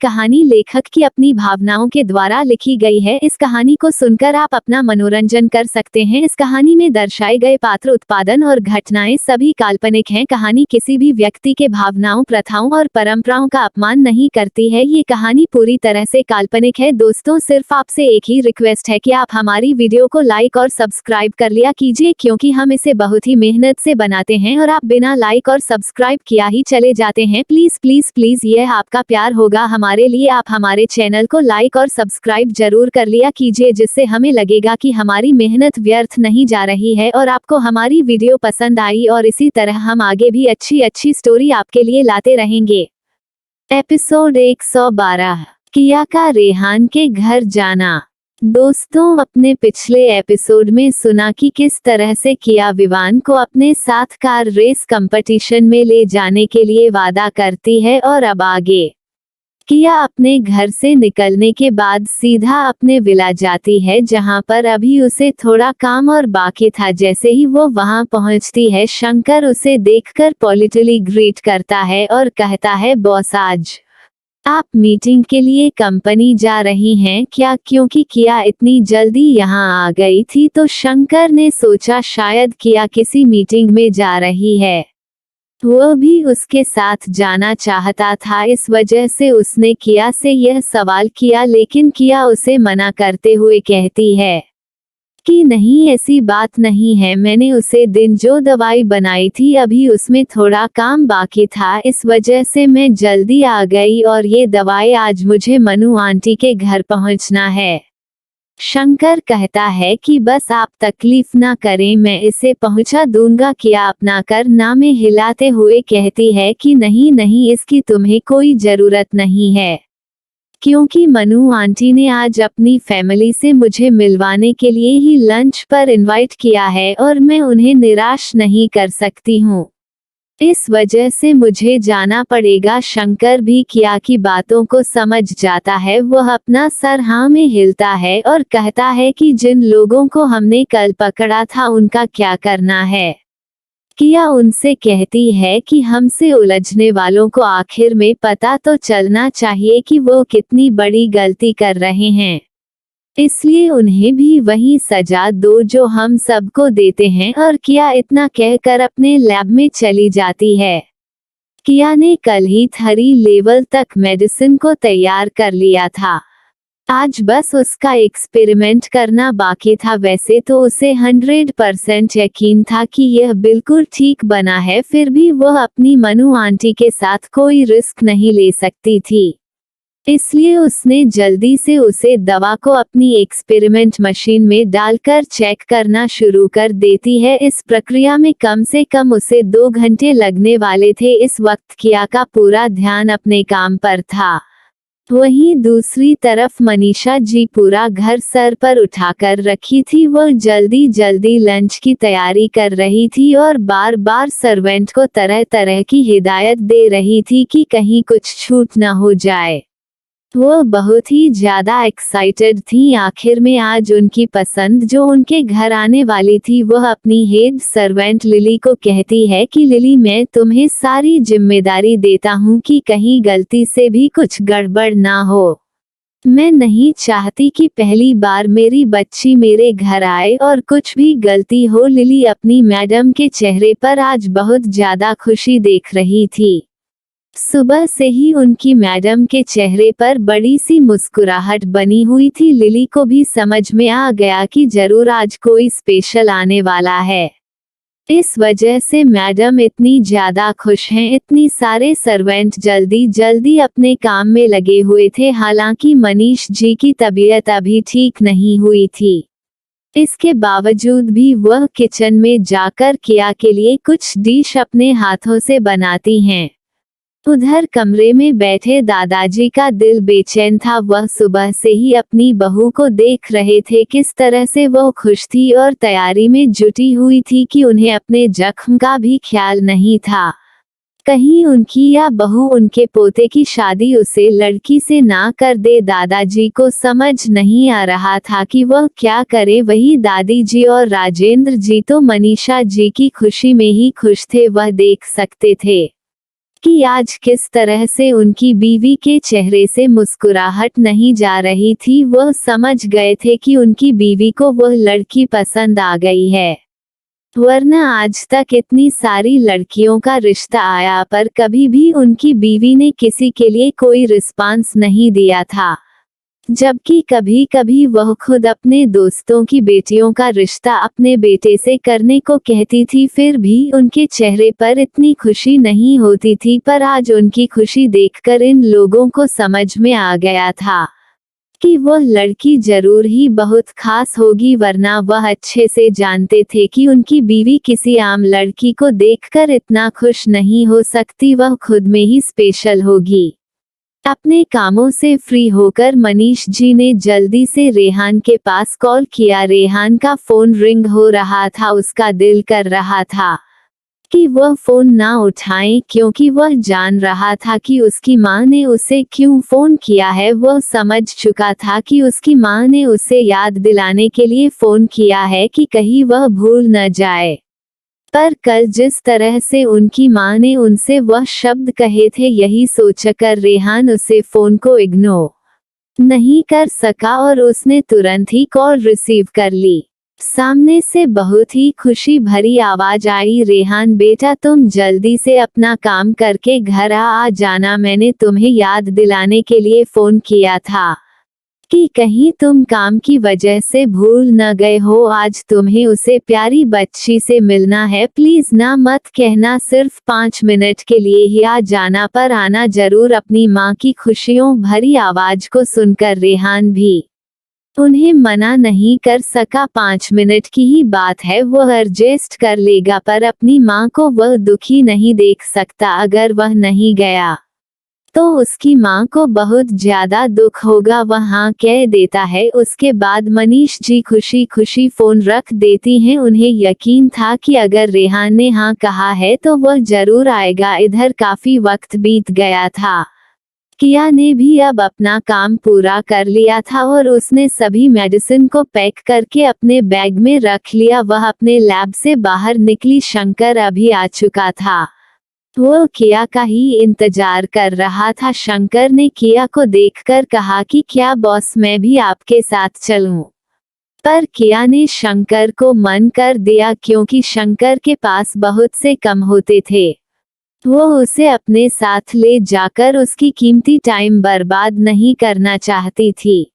कहानी लेखक की अपनी भावनाओं के द्वारा लिखी गई है। इस कहानी को सुनकर आप अपना मनोरंजन कर सकते हैं। इस कहानी में दर्शाए गए पात्र, उत्पादन और घटनाएं सभी काल्पनिक हैं। कहानी किसी भी व्यक्ति के भावनाओं, प्रथाओं और परंपराओं का अपमान नहीं करती है। ये कहानी पूरी तरह से काल्पनिक है। दोस्तों, सिर्फ आपसे एक ही रिक्वेस्ट है कि आप हमारी वीडियो को लाइक और सब्सक्राइब कर लिया कीजिए, क्योंकि हम इसे बहुत ही मेहनत से बनाते हैं और आप बिना लाइक और सब्सक्राइब किया ही चले जाते हैं। प्लीज प्लीज प्लीज, यह आपका प्यार होगा हमारे लिए। आप हमारे चैनल को लाइक और सब्सक्राइब जरूर कर लिया कीजिए, जिससे हमें लगेगा कि हमारी मेहनत व्यर्थ नहीं जा रही है और आपको हमारी वीडियो पसंद आई, और इसी तरह हम आगे भी अच्छी अच्छी स्टोरी आपके लिए लाते रहेंगे। एपिसोड 112, किया का रेहान के घर जाना। दोस्तों, अपने पिछले एपिसोड में सुना कि किस तरह से किया विवान को अपने साथ कार रेस कंपटीशन में ले जाने के लिए वादा करती है, और अब आगे किया अपने घर से निकलने के बाद सीधा अपने विला जाती है, जहां पर अभी उसे थोड़ा काम और बाकी था। जैसे ही वो वहां पहुंचती है, शंकर उसे देखकर पॉलिटिकली ग्रीट करता है और कहता है, बॉस, आज आप मीटिंग के लिए कंपनी जा रही हैं क्या? क्योंकि किया इतनी जल्दी यहाँ आ गई थी तो शंकर ने सोचा शायद किया किसी मीटिंग में जा रही है। वो भी उसके साथ जाना चाहता था, इस वजह से उसने किया से यह सवाल किया, लेकिन किया उसे मना करते हुए कहती है कि नहीं, ऐसी बात नहीं है। मैंने उसे दिन जो दवाई बनाई थी अभी उसमें थोड़ा काम बाकी था, इस वजह से मैं जल्दी आ गई, और ये दवाई आज मुझे मनु आंटी के घर पहुंचना है। शंकर कहता है कि बस आप तकलीफ ना करें, मैं इसे पहुंचा दूंगा। किया अपना कर नामे हिलाते हुए कहती है कि नहीं नहीं, इसकी तुम्हें कोई जरूरत नहीं है, क्योंकि मनु आंटी ने आज अपनी फैमिली से मुझे मिलवाने के लिए ही लंच पर इनवाइट किया है और मैं उन्हें निराश नहीं कर सकती हूँ, इस वजह से मुझे जाना पड़ेगा। शंकर भी किया की बातों को समझ जाता है। वह अपना सर हाँ में हिलता है और कहता है कि जिन लोगों को हमने कल पकड़ा था उनका क्या करना है। किया उनसे कहती है कि हमसे उलझने वालों को आखिर में पता तो चलना चाहिए कि वो कितनी बड़ी गलती कर रहे हैं, इसलिए उन्हें भी वही सजा दो जो हम सबको देते हैं। और किया इतना कहकर अपने लैब में चली जाती है। किया ने कल ही 3 लेवल तक मेडिसिन को तैयार कर लिया था, आज बस उसका एक्सपेरिमेंट करना बाकी था। वैसे तो उसे 100% यकीन था कि यह बिल्कुल ठीक बना है, फिर भी वह अपनी मनु आंटी के साथ कोई रिस्क नहीं ले सकती थी, इसलिए उसने जल्दी से उसे दवा को अपनी एक्सपेरिमेंट मशीन में डालकर चेक करना शुरू कर देती है। इस प्रक्रिया में कम से कम उसे 2 घंटे लगने वाले थे। इस वक्त किया का पूरा ध्यान अपने काम पर था। वहीं दूसरी तरफ मनीषा जी पूरा घर सर पर उठाकर रखी थी। वह जल्दी जल्दी लंच की तैयारी कर रही थी और बार बार सर्वेंट को तरह तरह की हिदायत दे रही थी कि कहीं कुछ छूट न हो जाए। वो बहुत ही ज्यादा एक्साइटेड थी। आखिर में आज उनकी पसंद जो उनके घर आने वाली थी, वह अपनी हेड सर्वेंट लिली को कहती है कि लिली, मैं तुम्हें सारी जिम्मेदारी देता हूँ कि कहीं गलती से भी कुछ गड़बड़ ना हो। मैं नहीं चाहती कि पहली बार मेरी बच्ची मेरे घर आए और कुछ भी गलती हो। लिली अपनी मैडम के चेहरे पर आज बहुत ज्यादा खुशी देख रही थी। सुबह से ही उनकी मैडम के चेहरे पर बड़ी सी मुस्कुराहट बनी हुई थी। लिली को भी समझ में आ गया कि जरूर आज कोई स्पेशल आने वाला है, इस वजह से मैडम इतनी ज्यादा खुश हैं। इतनी सारे सर्वेंट जल्दी जल्दी अपने काम में लगे हुए थे। हालांकि मनीष जी की तबीयत अभी ठीक नहीं हुई थी, इसके बावजूद भी वह किचन में जाकर किया के लिए कुछ डिश अपने हाथों से बनाती हैं। उधर कमरे में बैठे दादाजी का दिल बेचैन था। वह सुबह से ही अपनी बहू को देख रहे थे, किस तरह से वह खुश थी और तैयारी में जुटी हुई थी कि उन्हें अपने जख्म का भी ख्याल नहीं था। कहीं उनकी या बहू उनके पोते की शादी उसे लड़की से ना कर दे। दादाजी को समझ नहीं आ रहा था कि वह क्या करे। वही दादी जी और राजेंद्र जी तो मनीषा जी की खुशी में ही खुश थे, वह देख सकते थे कि आज किस तरह से उनकी बीवी के चेहरे से मुस्कुराहट नहीं जा रही थी। वह समझ गए थे कि उनकी बीवी को वह लड़की पसंद आ गई है, वरना आज तक इतनी सारी लड़कियों का रिश्ता आया पर कभी भी उनकी बीवी ने किसी के लिए कोई रिस्पांस नहीं दिया था। जबकि कभी कभी वह खुद अपने दोस्तों की बेटियों का रिश्ता अपने बेटे से करने को कहती थी, फिर भी उनके चेहरे पर इतनी खुशी नहीं होती थी। पर आज उनकी खुशी देखकर इन लोगों को समझ में आ गया था कि वह लड़की जरूर ही बहुत खास होगी, वरना वह अच्छे से जानते थे कि उनकी बीवी किसी आम लड़की को देखकर इतना खुश नहीं हो सकती, वह खुद में ही स्पेशल होगी। अपने कामों से फ्री होकर मनीष जी ने जल्दी से रेहान के पास कॉल किया। रेहान का फोन रिंग हो रहा था, उसका दिल कर रहा था कि वह फोन ना उठाएं, क्योंकि वह जान रहा था कि उसकी मां ने उसे क्यों फोन किया है। वह समझ चुका था कि उसकी मां ने उसे याद दिलाने के लिए फोन किया है कि कहीं वह भूल न जाए। पर कल जिस तरह से उनकी मां ने उनसे वह शब्द कहे थे, यही सोचकर रेहान उसे फोन को इग्नोर नहीं कर सका और उसने तुरंत ही कॉल रिसीव कर ली। सामने से बहुत ही खुशी भरी आवाज आई, रेहान बेटा तुम जल्दी से अपना काम करके घर आ जाना, मैंने तुम्हें याद दिलाने के लिए फोन किया था कि कहीं तुम काम की वजह से भूल न गए हो। आज तुम्हें उसे प्यारी बच्ची से मिलना है, प्लीज ना मत कहना, सिर्फ 5 मिनट के लिए ही आ जाना, पर आना जरूर। अपनी मां की खुशियों भरी आवाज को सुनकर रेहान भी उन्हें मना नहीं कर सका। 5 मिनट की ही बात है, वह एडजस्ट कर लेगा, पर अपनी मां को वह दुखी नहीं देख सकता। अगर वह नहीं गया तो उसकी मां को बहुत ज्यादा दुख होगा। वह हाँ कह देता है। उसके बाद मनीष जी खुशी खुशी फोन रख देती हैं। उन्हें यकीन था कि अगर रेहान ने हाँ कहा है तो वह जरूर आएगा। इधर काफी वक्त बीत गया था। किया ने भी अब अपना काम पूरा कर लिया था और उसने सभी मेडिसिन को पैक करके अपने बैग में रख लिया। वह अपने लैब से बाहर निकली। शंकर अभी आ चुका था। वो किया का ही इंतजार कर रहा था। शंकर ने किया को देखकर कहा कि क्या बॉस मैं भी आपके साथ चलूं? पर किया ने शंकर को मन कर दिया, क्योंकि शंकर के पास बहुत से कम होते थे। वो उसे अपने साथ ले जाकर उसकी कीमती टाइम बर्बाद नहीं करना चाहती थी।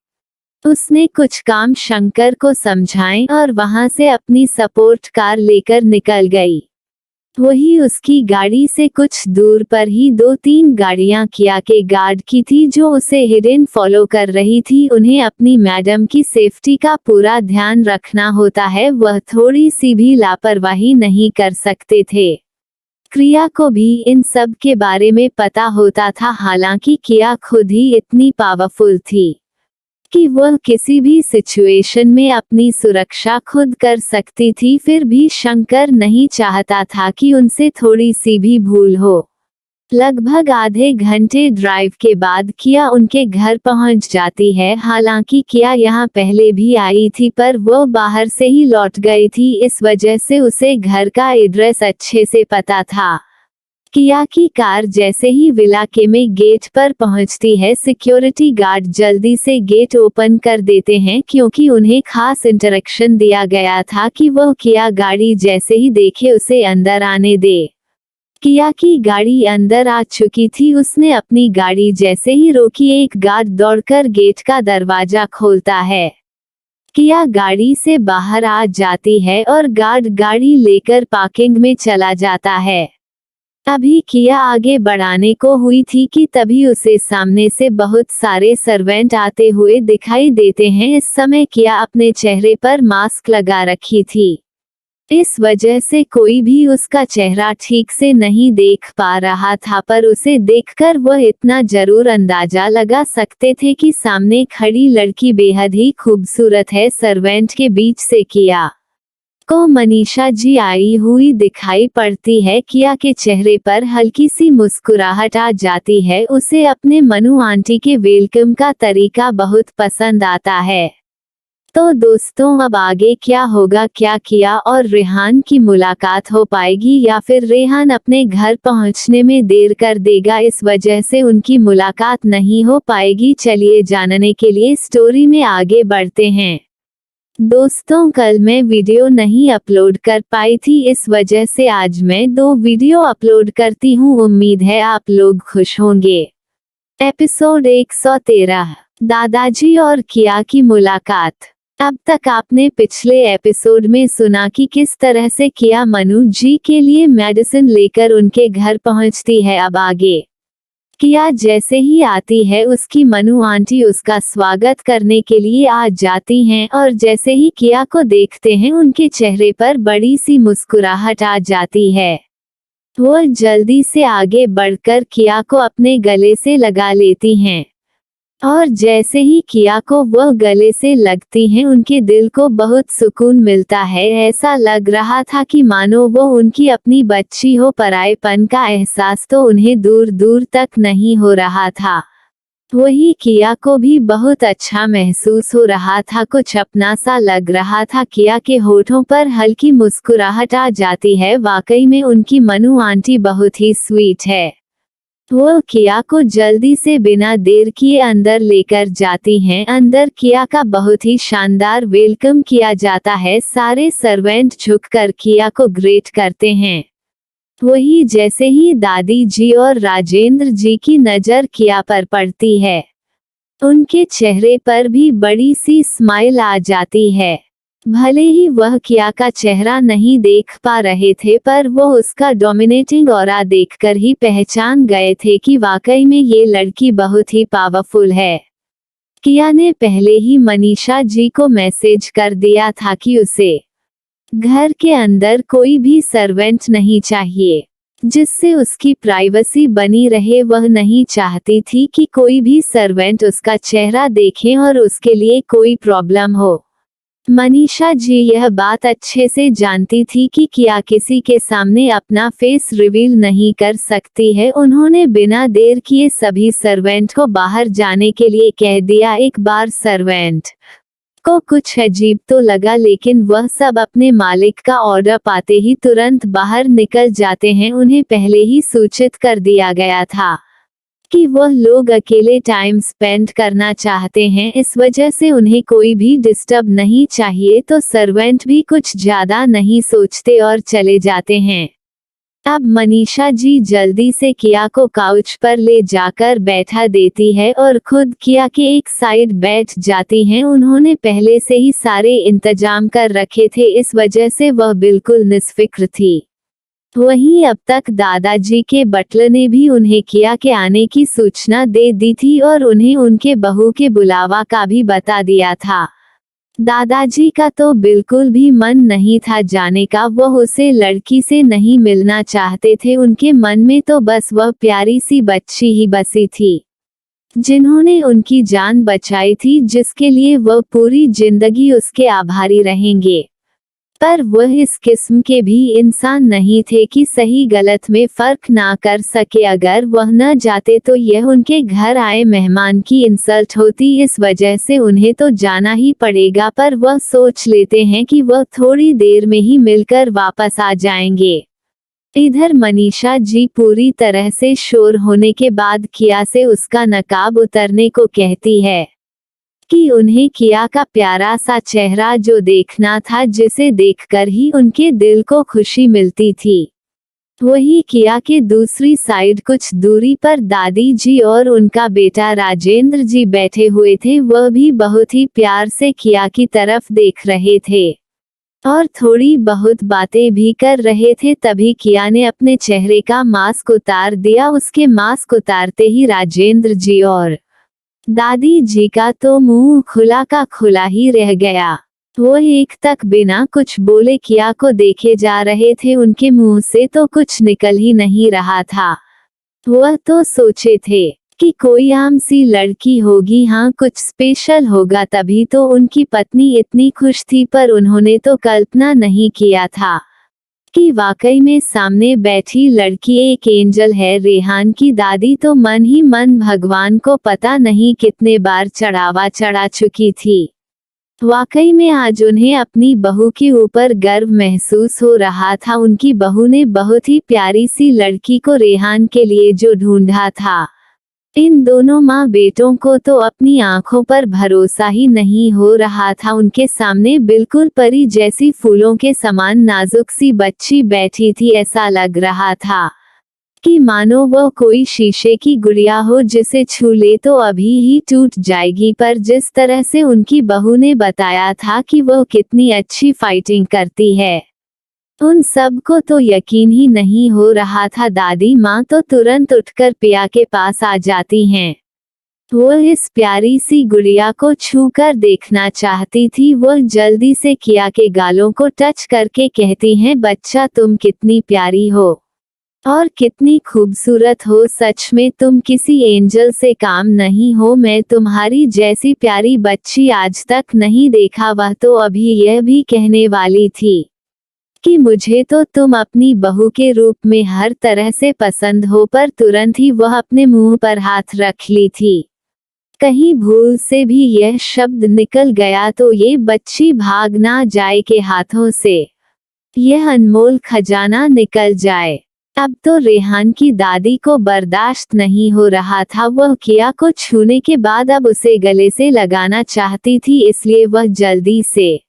उसने कुछ काम शंकर को समझाए और वहां से अपनी सपोर्ट कार लेकर निकल गई। वही उसकी गाड़ी से कुछ दूर पर ही 2-3 गाड़ियां किया के गार्ड की थी, जो उसे हिडन फॉलो कर रही थी। उन्हें अपनी मैडम की सेफ्टी का पूरा ध्यान रखना होता है, वह थोड़ी सी भी लापरवाही नहीं कर सकते थे। क्रिया को भी इन सब के बारे में पता होता था, हालांकि किया खुद ही इतनी पावरफुल थी कि वह किसी भी सिचुएशन में अपनी सुरक्षा खुद कर सकती थी। फिर भी शंकर नहीं चाहता था कि उनसे थोड़ी सी भी भूल हो। लगभग आधे घंटे ड्राइव के बाद किया उनके घर पहुंच जाती है। हालांकि किया यहाँ पहले भी आई थी, पर वो बाहर से ही लौट गई थी, इस वजह से उसे घर का एड्रेस अच्छे से पता था। किया की कार जैसे ही इलाके में गेट पर पहुंचती है, सिक्योरिटी गार्ड जल्दी से गेट ओपन कर देते हैं, क्योंकि उन्हें खास इंटरेक्शन दिया गया था कि वह किया गाड़ी जैसे ही देखे उसे अंदर आने दे। किया की गाड़ी अंदर आ चुकी थी। उसने अपनी गाड़ी जैसे ही रोकी, एक गार्ड दौड़कर गेट का दरवाजा खोलता है। किया गाड़ी से बाहर आ जाती है और गार्ड गाड़ी लेकर पार्किंग में चला जाता है। अभी किया आगे बढ़ाने को हुई थी कि तभी उसे सामने से बहुत सारे सर्वेंट आते हुए दिखाई देते हैं। इस समय किया अपने चेहरे पर मास्क लगा रखी थी, इस वजह से कोई भी उसका चेहरा ठीक से नहीं देख पा रहा था, पर उसे देखकर वह इतना जरूर अंदाजा लगा सकते थे कि सामने खड़ी लड़की बेहद ही खूबसूरत है। सर्वेंट के बीच से किया को मनीषा जी आई हुई दिखाई पड़ती है। किया के चेहरे पर हल्की सी मुस्कुराहट आ जाती है। उसे अपने मनु आंटी के वेलकम का तरीका बहुत पसंद आता है। तो दोस्तों अब आगे क्या होगा, क्या किया और रेहान की मुलाकात हो पाएगी या फिर रेहान अपने घर पहुंचने में देर कर देगा, इस वजह से उनकी मुलाकात नहीं हो पाएगी। चलिए जानने के लिए स्टोरी में आगे बढ़ते हैं। दोस्तों कल मैं वीडियो नहीं अपलोड कर पाई थी, इस वजह से आज मैं 2 वीडियो अपलोड करती हूँ। उम्मीद है आप लोग खुश होंगे। एपिसोड 113 दादाजी और किया की मुलाकात। अब तक आपने पिछले एपिसोड में सुना कि किस तरह से किया मनु जी के लिए मेडिसिन लेकर उनके घर पहुंचती है। अब आगे किया जैसे ही आती है उसकी मनु आंटी उसका स्वागत करने के लिए आ जाती हैं और जैसे ही किया को देखते हैं उनके चेहरे पर बड़ी सी मुस्कुराहट आ जाती है। वो जल्दी से आगे बढ़कर किया को अपने गले से लगा लेती हैं और जैसे ही किया को वह गले से लगती हैं उनके दिल को बहुत सुकून मिलता है। ऐसा लग रहा था कि मानो वो उनकी अपनी बच्ची हो। परायेपन का एहसास तो उन्हें दूर दूर तक नहीं हो रहा था। वही किया को भी बहुत अच्छा महसूस हो रहा था, कुछ अपना सा लग रहा था। किया के होठों पर हल्की मुस्कुराहट आ जाती है। वाकई में उनकी मनु आंटी बहुत ही स्वीट है। वो किया को जल्दी से बिना देर किए अंदर लेकर जाती हैं। अंदर किया का बहुत ही शानदार वेलकम किया जाता है। सारे सर्वेंट झुककर किया को ग्रेट करते हैं। वही जैसे ही दादी जी और राजेंद्र जी की नज़र किया पर पड़ती है, उनके चेहरे पर भी बड़ी सी स्माइल आ जाती है। भले ही वह किया का चेहरा नहीं देख पा रहे थे, पर वो उसका डोमिनेटिंग ऑरा देखकर ही पहचान गए थे कि वाकई में ये लड़की बहुत ही पावरफुल है। किया ने पहले ही मनीषा जी को मैसेज कर दिया था कि उसे घर के अंदर कोई भी सर्वेंट नहीं चाहिए, जिससे उसकी प्राइवेसी बनी रहे। वह नहीं चाहती थी कि कोई भी सर्वेंट उसका चेहरा देखे और उसके लिए कोई प्रॉब्लम हो। मनीषा जी यह बात अच्छे से जानती थी कि किया किसी के सामने अपना फेस रिवील नहीं कर सकती है। उन्होंने बिना देर किए सभी सर्वेंट को बाहर जाने के लिए कह दिया। एक बार सर्वेंट को कुछ अजीब तो लगा, लेकिन वह सब अपने मालिक का ऑर्डर पाते ही तुरंत बाहर निकल जाते हैं। उन्हें पहले ही सूचित कर दिया गया था कि वह लोग अकेले टाइम स्पेंड करना चाहते हैं, इस वजह से उन्हें कोई भी डिस्टर्ब नहीं चाहिए। तो सर्वेंट भी कुछ ज्यादा नहीं सोचते और चले जाते हैं। अब मनीषा जी जल्दी से किया को काउच पर ले जाकर बैठा देती है और खुद किया के एक साइड बैठ जाती हैं। उन्होंने पहले से ही सारे इंतजाम कर रखे थे, इस वजह से वह बिल्कुल निस्फिक्र थी। वहीं अब तक दादाजी के बटलर ने भी उन्हें किया के आने की सूचना दे दी थी और उन्हें उनके बहू के बुलावा का भी बता दिया था। दादाजी का तो बिल्कुल भी मन नहीं था जाने का। वह उसे लड़की से नहीं मिलना चाहते थे। उनके मन में तो बस वह प्यारी सी बच्ची ही बसी थी, जिन्होंने उनकी जान बचाई थी, जिसके लिए वह पूरी जिंदगी उसके आभारी रहेंगे। पर वह इस किस्म के भी इंसान नहीं थे कि सही गलत में फर्क ना कर सके। अगर वह न जाते तो यह उनके घर आए मेहमान की इंसल्ट होती, इस वजह से उन्हें तो जाना ही पड़ेगा। पर वह सोच लेते हैं कि वह थोड़ी देर में ही मिलकर वापस आ जाएंगे। इधर मनीषा जी पूरी तरह से श्योर होने के बाद किया से उसका नकाब उतरने को कहती है कि उन्हें किया का प्यारा सा चेहरा जो देखना था, जिसे देखकर ही उनके दिल को खुशी मिलती थी। वही किया के दूसरी साइड कुछ दूरी पर दादी जी और उनका बेटा राजेंद्र जी बैठे हुए थे। वह भी बहुत ही प्यार से किया की तरफ देख रहे थे और थोड़ी बहुत बातें भी कर रहे थे। तभी किया ने अपने चेहरे का मास्क उतार दिया। उसके मास्क उतारते ही राजेंद्र जी और दादी जी का तो मुंह खुला का खुला ही रह गया। वो एक तक बिना कुछ बोले किया को देखे जा रहे थे। उनके मुंह से तो कुछ निकल ही नहीं रहा था। वह तो सोचे थे कि कोई आम सी लड़की होगी, हाँ कुछ स्पेशल होगा, तभी तो उनकी पत्नी इतनी खुश थी। पर उन्होंने तो कल्पना नहीं किया था कि वाकई में सामने बैठी लड़की एक एंजल है। रेहान की दादी तो मन ही मन भगवान को पता नहीं कितने बार चढ़ावा चढ़ा चुकी थी। वाकई में आज उन्हें अपनी बहू के ऊपर गर्व महसूस हो रहा था। उनकी बहू ने बहुत ही प्यारी सी लड़की को रेहान के लिए जो ढूंढा था। इन दोनों माँ बेटों को तो अपनी आंखों पर भरोसा ही नहीं हो रहा था। उनके सामने बिल्कुल परी जैसी फूलों के समान नाजुक सी बच्ची बैठी थी। ऐसा लग रहा था कि मानो वह कोई शीशे की गुड़िया हो जिसे छू ले तो अभी ही टूट जाएगी। पर जिस तरह से उनकी बहू ने बताया था कि वह कितनी अच्छी फाइटिंग करती है, उन सब को तो यकीन ही नहीं हो रहा था। दादी माँ तो तुरंत उठकर पिया के पास आ जाती हैं। वह इस प्यारी सी गुड़िया को छूकर देखना चाहती थी। वह जल्दी से किया के गालों को टच करके कहती हैं, बच्चा तुम कितनी प्यारी हो और कितनी खूबसूरत हो। सच में तुम किसी एंजल से काम नहीं हो। मैं तुम्हारी जैसी प्यारी बच्ची आज तक नहीं देखा। वह तो अभी यह भी कहने वाली थी कि मुझे तो तुम अपनी बहू के रूप में हर तरह से पसंद हो, पर तुरंत ही वह अपने मुंह पर हाथ रख ली थी। कहीं भूल से भी यह शब्द निकल गया तो ये बच्ची भाग ना जाए के हाथों से, यह अनमोल खजाना निकल जाए। अब तो रेहान की दादी को बर्दाश्त नहीं हो रहा था। वह किया को छूने के बाद अब उसे गले से लगाना चाहती थी, इसलिए वह जल्दी से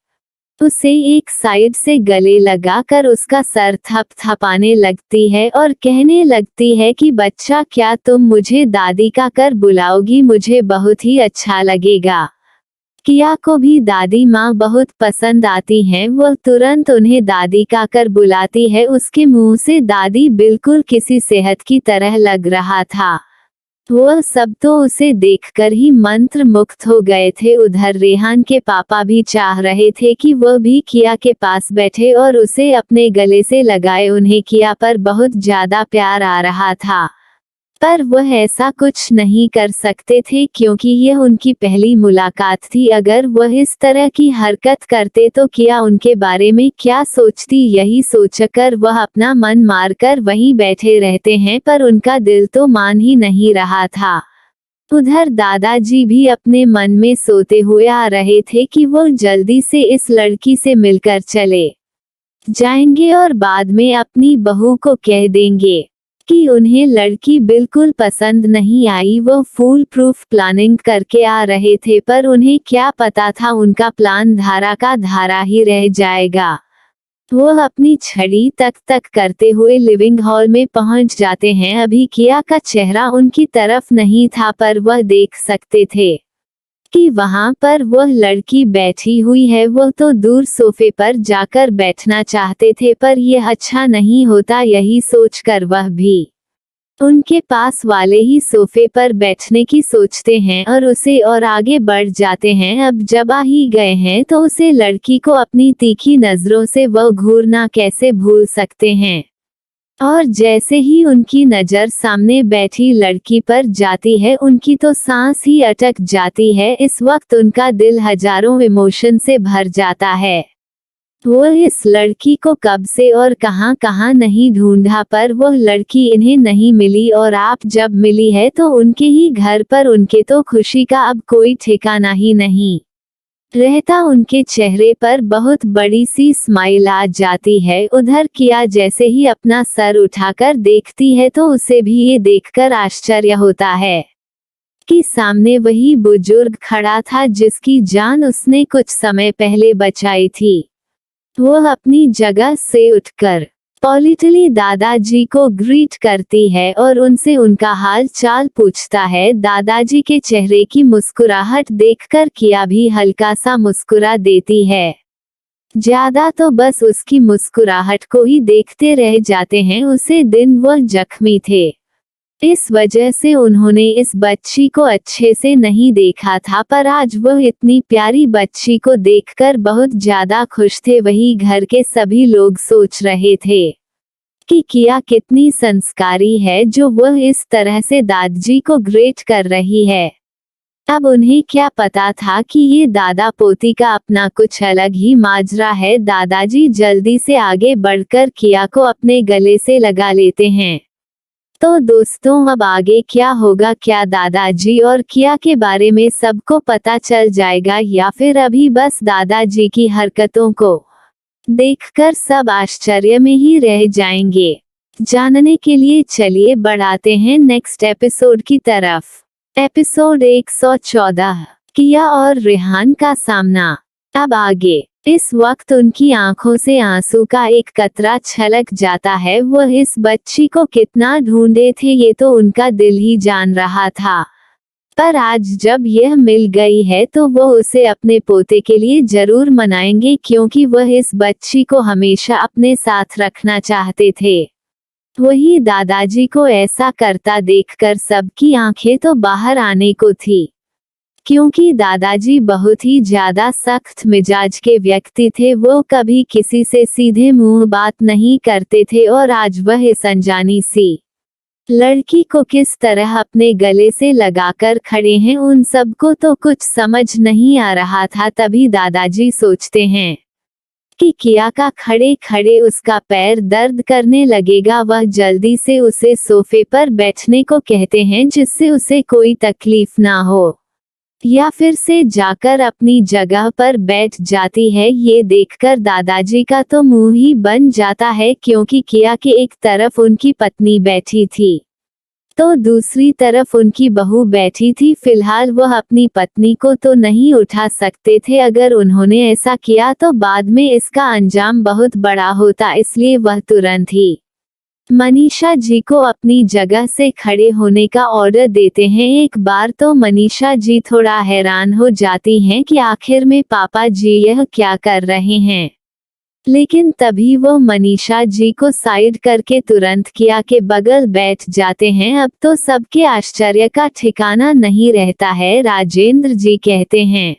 उसे एक साइड से गले लगाकर उसका सर थपथपाने लगती है और कहने लगती है कि बच्चा क्या तुम मुझे दादी का कर बुलाओगी, मुझे बहुत ही अच्छा लगेगा। किया को भी दादी माँ बहुत पसंद आती हैं। वह तुरंत उन्हें दादी का कर बुलाती है। उसके मुंह से दादी बिल्कुल किसी सेहत की तरह लग रहा था। वह सब तो उसे देखकर ही मंत्र मुक्त हो गए थे। उधर रेहान के पापा भी चाह रहे थे कि वह भी किया के पास बैठे और उसे अपने गले से लगाए। उन्हें किया पर बहुत ज्यादा प्यार आ रहा था, पर वह ऐसा कुछ नहीं कर सकते थे क्योंकि यह उनकी पहली मुलाकात थी। अगर वह इस तरह की हरकत करते तो किया उनके बारे में क्या सोचती, यही सोचकर वह अपना मन मारकर वहीं बैठे रहते हैं। पर उनका दिल तो मान ही नहीं रहा था। उधर दादाजी भी अपने मन में सोते हुए आ रहे थे कि वो जल्दी से इस लड़की से मिलकर चले जाएंगे और बाद में अपनी बहू को कह देंगे कि उन्हें लड़की बिल्कुल पसंद नहीं आई। वो फूल प्रूफ प्लानिंग करके आ रहे थे, पर उन्हें क्या पता था उनका प्लान धारा का धारा ही रह जाएगा। वो अपनी छड़ी तक तक करते हुए लिविंग हॉल में पहुंच जाते हैं। अभी किया का चेहरा उनकी तरफ नहीं था, पर वह देख सकते थे कि वहां पर वह लड़की बैठी हुई है। वह तो दूर सोफे पर जाकर बैठना चाहते थे, पर यह अच्छा नहीं होता। यही सोचकर वह भी उनके पास वाले ही सोफे पर बैठने की सोचते हैं और उसे और आगे बढ़ जाते हैं। अब जब आ ही गए हैं तो उसे लड़की को अपनी तीखी नजरों से वह घूरना कैसे भूल सकते हैं। और जैसे ही उनकी नज़र सामने बैठी लड़की पर जाती है, उनकी तो सांस ही अटक जाती है। इस वक्त उनका दिल हजारों इमोशन से भर जाता है। वह इस लड़की को कब से और कहां कहां नहीं ढूंढा, पर वह लड़की इन्हें नहीं मिली। और आप जब मिली है तो उनके ही घर पर उनके तो खुशी का अब कोई ठिकाना ही नहीं रहता। उनके चेहरे पर बहुत बड़ी सी स्माइल आ जाती है। उधर किया जैसे ही अपना सर उठाकर देखती है तो उसे भी ये देखकर आश्चर्य होता है कि सामने वही बुजुर्ग खड़ा था जिसकी जान उसने कुछ समय पहले बचाई थी। वह अपनी जगह से उठकर पॉलिटली दादाजी को ग्रीट करती है और उनसे उनका हाल चाल पूछता है। दादाजी के चेहरे की मुस्कुराहट देखकर किया भी हल्का सा मुस्कुरा देती है। ज्यादा तो बस उसकी मुस्कुराहट को ही देखते रह जाते हैं। उसे दिन वह जख्मी थे, इस वजह से उन्होंने इस बच्ची को अच्छे से नहीं देखा था, पर आज वह इतनी प्यारी बच्ची को देखकर बहुत ज्यादा खुश थे। वही घर के सभी लोग सोच रहे थे कि किया कितनी संस्कारी है जो वह इस तरह से दादाजी को ग्रेट कर रही है। अब उन्हें क्या पता था कि ये दादा पोती का अपना कुछ अलग ही माजरा है। दादाजी जल्दी से आगे बढ़कर किया को अपने गले से लगा लेते हैं, तो दोस्तों अब आगे क्या होगा, क्या दादाजी और किया के बारे में सबको पता चल जाएगा या फिर अभी बस दादाजी की हरकतों को देखकर सब आश्चर्य में ही रह जाएंगे। जानने के लिए चलिए बढ़ाते हैं नेक्स्ट एपिसोड की तरफ। एपिसोड 114, किया और रेहान का सामना। अब आगे। इस वक्त उनकी आंखों से आंसू का एक कतरा छलक जाता है। वह इस बच्ची को कितना ढूंढे थे ये तो उनका दिल ही जान रहा था, पर आज जब यह मिल गई है तो वह उसे अपने पोते के लिए जरूर मनाएंगे, क्योंकि वह इस बच्ची को हमेशा अपने साथ रखना चाहते थे। वही दादाजी को ऐसा करता देखकर सबकी आंखें तो बाहर आने को थी, क्योंकि दादाजी बहुत ही ज्यादा सख्त मिजाज के व्यक्ति थे। वो कभी किसी से सीधे मुंह बात नहीं करते थे और आज वह इस अनजानी सी लड़की को किस तरह अपने गले से लगाकर खड़े हैं, उन सबको तो कुछ समझ नहीं आ रहा था। तभी दादाजी सोचते हैं कि किया का खड़े खड़े उसका पैर दर्द करने लगेगा। वह जल्दी से उसे सोफे पर बैठने को कहते हैं जिससे उसे कोई तकलीफ ना हो, या फिर से जाकर अपनी जगह पर बैठ जाती है। ये देखकर दादाजी का तो मुंह ही बन जाता है, क्योंकि किया के एक तरफ उनकी पत्नी बैठी थी तो दूसरी तरफ उनकी बहू बैठी थी। फिलहाल वह अपनी पत्नी को तो नहीं उठा सकते थे, अगर उन्होंने ऐसा किया तो बाद में इसका अंजाम बहुत बड़ा होता, इसलिए वह तुरंत ही मनीषा जी को अपनी जगह से खड़े होने का ऑर्डर देते हैं। एक बार तो मनीषा जी थोड़ा हैरान हो जाती हैं कि आखिर में पापा जी यह क्या कर रहे हैं, लेकिन तभी वो मनीषा जी को साइड करके तुरंत किया के बगल बैठ जाते हैं। अब तो सबके आश्चर्य का ठिकाना नहीं रहता है। राजेंद्र जी कहते हैं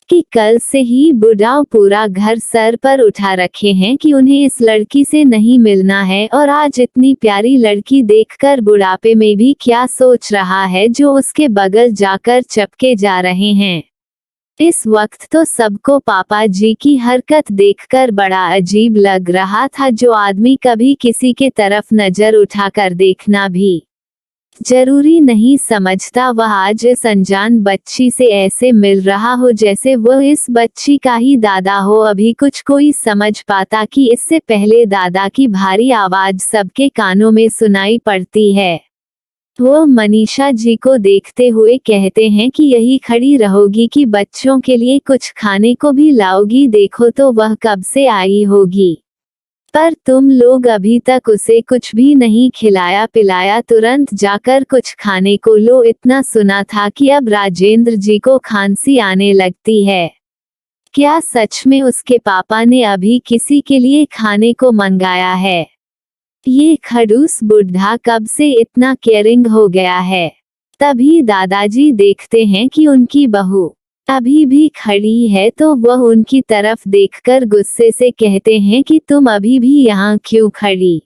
कि कल से ही बुढ़ा पूरा घर सर पर उठा रखे हैं कि उन्हें इस लड़की से नहीं मिलना है, और आज इतनी प्यारी लड़की देखकर बुढ़ापे में भी क्या सोच रहा है जो उसके बगल जाकर चपके जा रहे हैं। इस वक्त तो सबको पापा जी की हरकत देखकर बड़ा अजीब लग रहा था। जो आदमी कभी किसी के तरफ नजर उठाकर देखना भी जरूरी नहीं समझता, वह आज इस अनजान बच्ची से ऐसे मिल रहा हो जैसे वह इस बच्ची का ही दादा हो। अभी कुछ कोई समझ पाता कि इससे पहले दादा की भारी आवाज सबके कानों में सुनाई पड़ती है। वो मनीषा जी को देखते हुए कहते हैं कि यही खड़ी रहोगी कि बच्चों के लिए कुछ खाने को भी लाओगी? देखो तो वह कब से आई होगी, पर तुम लोग अभी तक उसे कुछ भी नहीं खिलाया पिलाया। तुरंत जाकर कुछ खाने को लो। इतना सुना था कि अब राजेंद्र जी को खांसी आने लगती है। क्या सच में उसके पापा ने अभी किसी के लिए खाने को मंगाया है? ये खड़ूस बुढ़ा कब से इतना केयरिंग हो गया है? तभी दादाजी देखते हैं कि उनकी बहू अभी भी खड़ी है, तो वह उनकी तरफ देखकर गुस्से से कहते हैं कि तुम अभी भी यहाँ क्यों खड़ी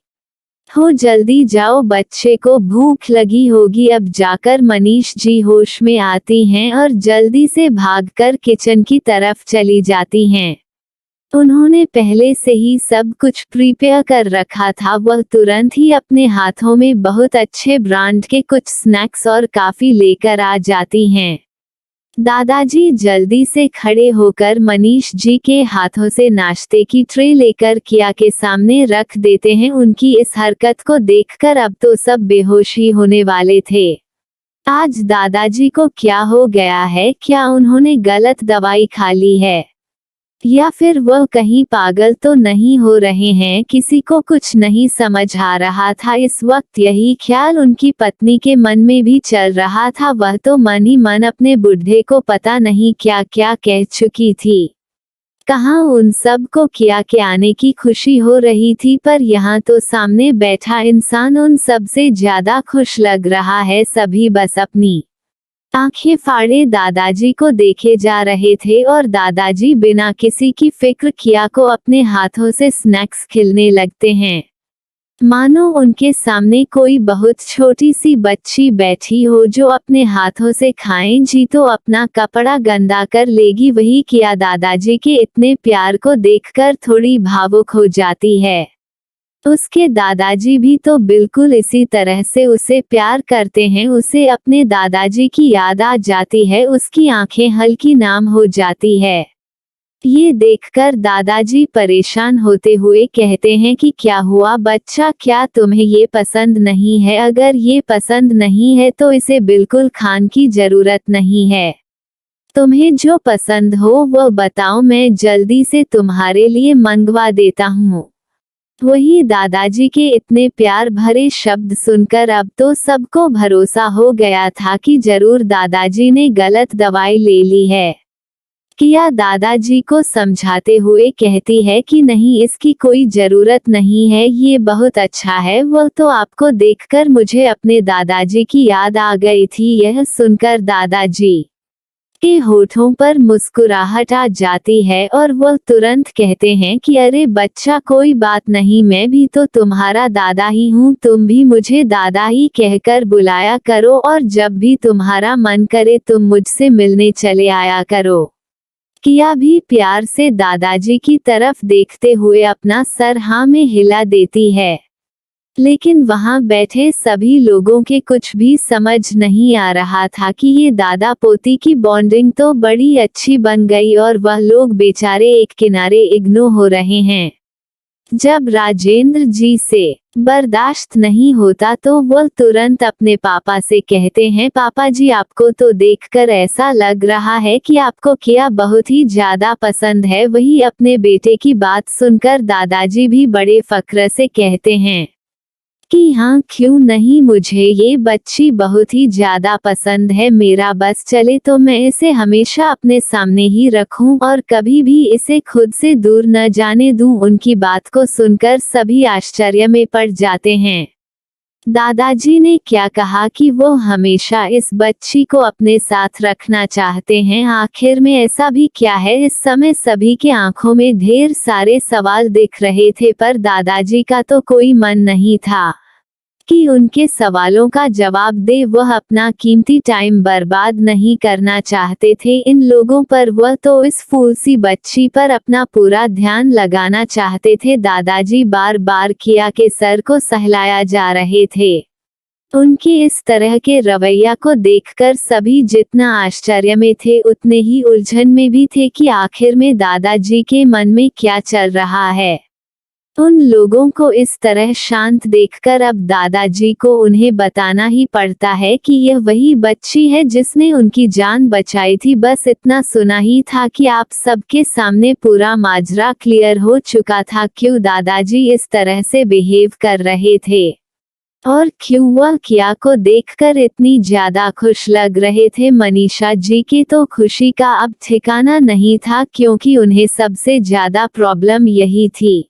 हो? जल्दी जाओ, बच्चे को भूख लगी होगी। अब जाकर मनीष जी होश में आती हैं और जल्दी से भागकर किचन की तरफ चली जाती हैं। उन्होंने पहले से ही सब कुछ प्रिपेयर कर रखा था। वह तुरंत ही अपने हाथों में बहुत अच्छे ब्रांड के कुछ स्नैक्स और काफी लेकर आ जाती हैं। दादाजी जल्दी से खड़े होकर मनीष जी के हाथों से नाश्ते की ट्रे लेकर किया के सामने रख देते हैं। उनकी इस हरकत को देखकर अब तो सब बेहोश ही होने वाले थे। आज दादाजी को क्या हो गया है? क्या उन्होंने गलत दवाई खा ली है, या फिर वह कहीं पागल तो नहीं हो रहे हैं? किसी को कुछ नहीं समझ आ रहा था। इस वक्त यही ख्याल उनकी पत्नी के मन में भी चल रहा था। वह तो मन ही मन अपने बुढ़े को पता नहीं क्या क्या कह चुकी थी। कहाँ उन सब को किया के आने की खुशी हो रही थी, पर यहाँ तो सामने बैठा इंसान उन सब से ज्यादा खुश लग रहा है। सभी बस अपनी आंखें फाड़े दादाजी को देखे जा रहे थे और दादाजी बिना किसी की फिक्र किया को अपने हाथों से स्नैक्स खिलने लगते हैं, मानो उनके सामने कोई बहुत छोटी सी बच्ची बैठी हो जो अपने हाथों से खाएं जी तो अपना कपड़ा गंदा कर लेगी। वही किया दादाजी के इतने प्यार को देखकर थोड़ी भावुक हो जाती है। उसके दादाजी भी तो बिल्कुल इसी तरह से उसे प्यार करते हैं। उसे अपने दादाजी की याद आ जाती है, उसकी आंखें हल्की नाम हो जाती है। ये देखकर दादाजी परेशान होते हुए कहते हैं कि क्या हुआ बच्चा, क्या तुम्हें ये पसंद नहीं है? अगर ये पसंद नहीं है तो इसे बिल्कुल खाने की जरूरत नहीं है। तुम्हें जो पसंद हो वो बताओ, मैं जल्दी से तुम्हारे लिए मंगवा देता हूँ। वही दादाजी के इतने प्यार भरे शब्द सुनकर अब तो सबको भरोसा हो गया था कि जरूर दादाजी ने गलत दवाई ले ली है। किया दादाजी को समझाते हुए कहती है कि नहीं, इसकी कोई जरूरत नहीं है, ये बहुत अच्छा है। वो तो आपको देखकर मुझे अपने दादाजी की याद आ गई थी। यह सुनकर दादाजी के होठों पर मुस्कुराहट आ जाती है और वो तुरंत कहते हैं कि अरे बच्चा, कोई बात नहीं, मैं भी तो तुम्हारा दादा ही हूँ, तुम भी मुझे दादा ही कहकर बुलाया करो और जब भी तुम्हारा मन करे तुम मुझसे मिलने चले आया करो। किया भी प्यार से दादाजी की तरफ देखते हुए अपना सर हाँ में हिला देती है। लेकिन वहां बैठे सभी लोगों के कुछ भी समझ नहीं आ रहा था कि ये दादा पोती की बॉन्डिंग तो बड़ी अच्छी बन गई और वह लोग बेचारे एक किनारे इग्नोर हो रहे हैं। जब राजेंद्र जी से बर्दाश्त नहीं होता तो वह तुरंत अपने पापा से कहते हैं, पापा जी, आपको तो देखकर ऐसा लग रहा है कि आपको किया बहुत ही ज्यादा पसंद है। वही अपने बेटे की बात सुनकर दादाजी भी बड़े फक्र से कहते हैं कि हाँ, क्यों नहीं, मुझे ये बच्ची बहुत ही ज्यादा पसंद है। मेरा बस चले तो मैं इसे हमेशा अपने सामने ही रखूं और कभी भी इसे खुद से दूर न जाने दूं। उनकी बात को सुनकर सभी आश्चर्य में पड़ जाते हैं। दादाजी ने क्या कहा कि वो हमेशा इस बच्ची को अपने साथ रखना चाहते हैं? आखिर में ऐसा भी क्या है? इस समय सभी के आंखों में ढेर सारे सवाल दिख रहे थे, पर दादाजी का तो कोई मन नहीं था कि उनके सवालों का जवाब दे। वह अपना कीमती टाइम बर्बाद नहीं करना चाहते थे इन लोगों पर, वह तो इस फूल सी बच्ची पर अपना पूरा ध्यान लगाना चाहते थे। दादाजी बार बार किया के सर को सहलाया जा रहे थे। उनके इस तरह के रवैया को देखकर सभी जितना आश्चर्य में थे उतने ही उलझन में भी थे कि आखिर में दादाजी के मन में क्या चल रहा है। उन लोगों को इस तरह शांत देखकर अब दादाजी को उन्हें बताना ही पड़ता है कि यह वही बच्ची है जिसने उनकी जान बचाई थी। बस इतना सुना ही था कि आप सबके सामने पूरा माजरा क्लियर हो चुका था। क्यों दादाजी इस तरह से बिहेव कर रहे थे और क्यों वह किया को देखकर इतनी ज्यादा खुश लग रहे थे? मनीषा जी की तो खुशी का अब ठिकाना नहीं था, क्योंकि उन्हें सबसे ज्यादा प्रॉब्लम यही थी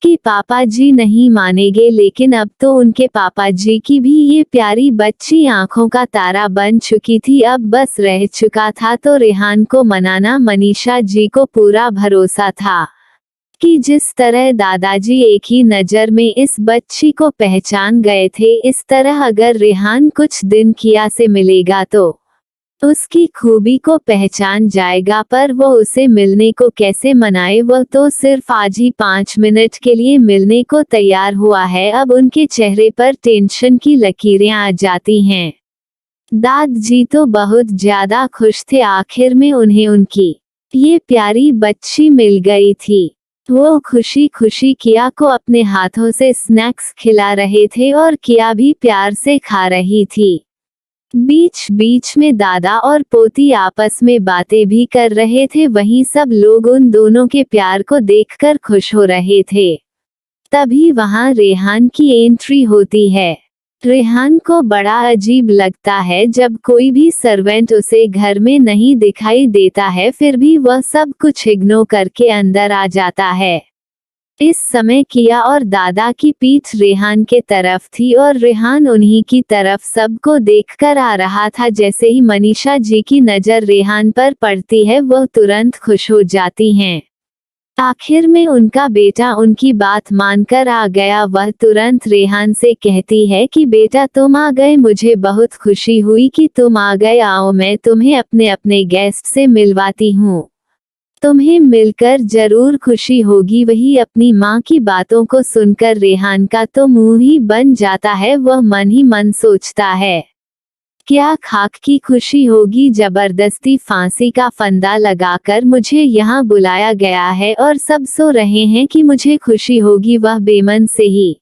कि पापा जी नहीं मानेंगे। लेकिन अब तो उनके पापा जी की भी ये प्यारी बच्ची आंखों का तारा बन चुकी थी। अब बस रह चुका था तो रेहान को मनाना। मनीषा जी को पूरा भरोसा था कि जिस तरह दादाजी एक ही नज़र में इस बच्ची को पहचान गए थे, इस तरह अगर रेहान कुछ दिन किया से मिलेगा तो उसकी खूबी को पहचान जाएगा। पर वो उसे मिलने को कैसे मनाए? वह तो सिर्फ आज ही 5 मिनट के लिए मिलने को तैयार हुआ है। अब उनके चेहरे पर टेंशन की लकीरें आ जाती हैं। दादाजी तो बहुत ज्यादा खुश थे, आखिर में उन्हें उनकी ये प्यारी बच्ची मिल गई थी। वो खुशी खुशी किया को अपने हाथों से स्नैक्स खिला रहे थे और किया भी प्यार से खा रही थी। बीच बीच में दादा और पोती आपस में बातें भी कर रहे थे। वहीं सब लोग उन दोनों के प्यार को देखकर खुश हो रहे थे। तभी वहां रेहान की एंट्री होती है। रेहान को बड़ा अजीब लगता है जब कोई भी सर्वेंट उसे घर में नहीं दिखाई देता है, फिर भी वह सब कुछ इग्नोर करके अंदर आ जाता है। इस समय किया और दादा की पीठ रेहान के तरफ थी और रेहान उन्हीं की तरफ सबको देखकर आ रहा था। जैसे ही मनीषा जी की नज़र रेहान पर पड़ती है वह तुरंत खुश हो जाती हैं। आखिर में उनका बेटा उनकी बात मानकर आ गया। वह तुरंत रेहान से कहती है कि बेटा तुम आ गए, मुझे बहुत खुशी हुई कि तुम आ गए। आओ मैं तुम्हें अपने अपने गेस्ट से मिलवाती हूँ। तुम्हें मिलकर जरूर खुशी होगी। वही अपनी माँ की बातों को सुनकर रेहान का तो मुंह ही बन जाता है। वह मन ही मन सोचता है, क्या खाक की खुशी होगी, जबरदस्ती फांसी का फंदा लगाकर मुझे यहाँ बुलाया गया है और सब सो रहे हैं कि मुझे खुशी होगी। वह बेमन से ही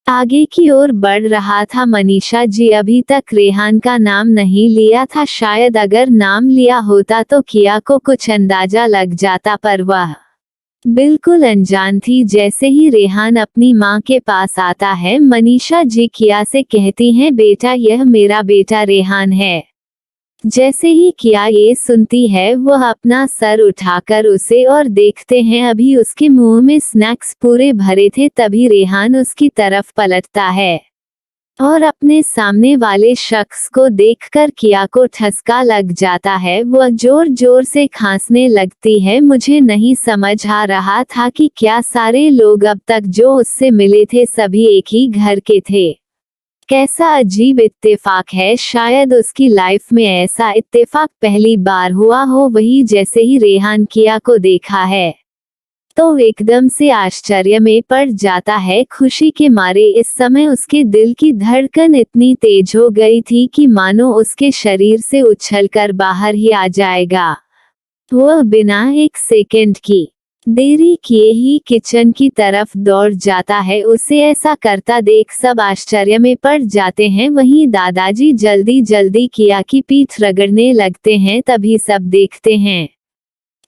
आगे की ओर बढ़ रहा था। मनीषा जी अभी तक रेहान का नाम नहीं लिया था। शायद अगर नाम लिया होता तो किया को कुछ अंदाजा लग जाता, पर वह बिल्कुल अनजान थी। जैसे ही रेहान अपनी माँ के पास आता है, मनीषा जी किया से कहती हैं, बेटा यह मेरा बेटा रेहान है। जैसे ही किया ये सुनती है, वह अपना सर उठाकर उसे और देखते हैं अभी उसके मुंह में स्नैक्स पूरे भरे थे। तभी रेहान उसकी तरफ पलटता है और अपने सामने वाले शख्स को देखकर किया को ठसका लग जाता है। वह जोर जोर से खांसने लगती है। मुझे नहीं समझ आ रहा था कि क्या सारे लोग अब तक जो उससे मिले थे सभी एक ही घर के थे। कैसा अजीब इत्तेफाक है, शायद उसकी लाइफ में ऐसा इत्तेफाक पहली बार हुआ हो। वही जैसे ही रेहान किया को देखा है तो एकदम से आश्चर्य में पड़ जाता है। खुशी के मारे इस समय उसके दिल की धड़कन इतनी तेज हो गई थी कि मानो उसके शरीर से उछलकर बाहर ही आ जाएगा। वह बिना एक सेकंड की देरी किए ही किचन की तरफ दौड़ जाता है। उसे ऐसा करता देख सब आश्चर्य में पड़ जाते हैं। वहीं दादाजी जल्दी जल्दी किया की पीठ रगड़ने लगते हैं। तभी सब देखते हैं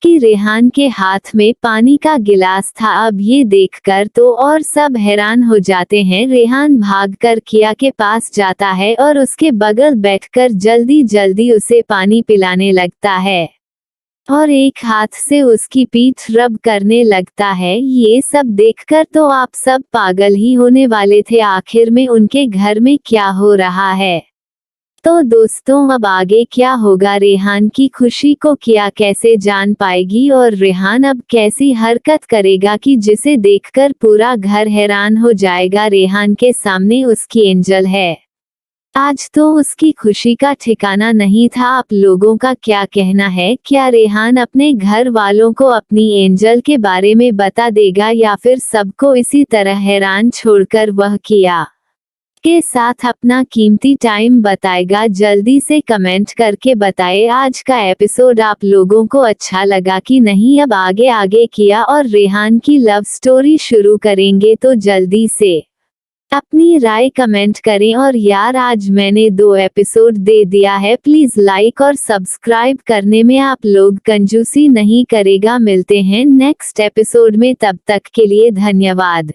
कि रेहान के हाथ में पानी का गिलास था। अब ये देखकर तो और सब हैरान हो जाते हैं। रेहान भागकर किया के पास जाता है और उसके बगल बैठकर जल्दी जल्दी उसे पानी पिलाने लगता है और एक हाथ से उसकी पीठ रब करने लगता है। ये सब देखकर तो आप सब पागल ही होने वाले थे। आखिर में उनके घर में क्या हो रहा है? तो दोस्तों, अब आगे क्या होगा? रेहान की खुशी को किया कैसे जान पाएगी और रेहान अब कैसी हरकत करेगा कि जिसे देखकर पूरा घर हैरान हो जाएगा? रेहान के सामने उसकी एंजल है। आज तो उसकी खुशी का ठिकाना नहीं था। आप लोगों का क्या कहना है? क्या रेहान अपने घर वालों को अपनी एंजल के बारे में बता देगा या फिर सबको इसी तरह हैरान छोड़कर वह किया के साथ अपना कीमती टाइम बताएगा? जल्दी से कमेंट करके बताएं। आज का एपिसोड आप लोगों को अच्छा लगा कि नहीं? अब आगे आगे किया और रेहान की लव स्टोरी शुरू करेंगे, तो जल्दी से अपनी राय कमेंट करें। और यार, आज मैंने 2 एपिसोड दे दिया है, प्लीज लाइक और सब्सक्राइब करने में आप लोग कंजूसी नहीं करेगा। मिलते हैं नेक्स्ट एपिसोड में, तब तक के लिए धन्यवाद।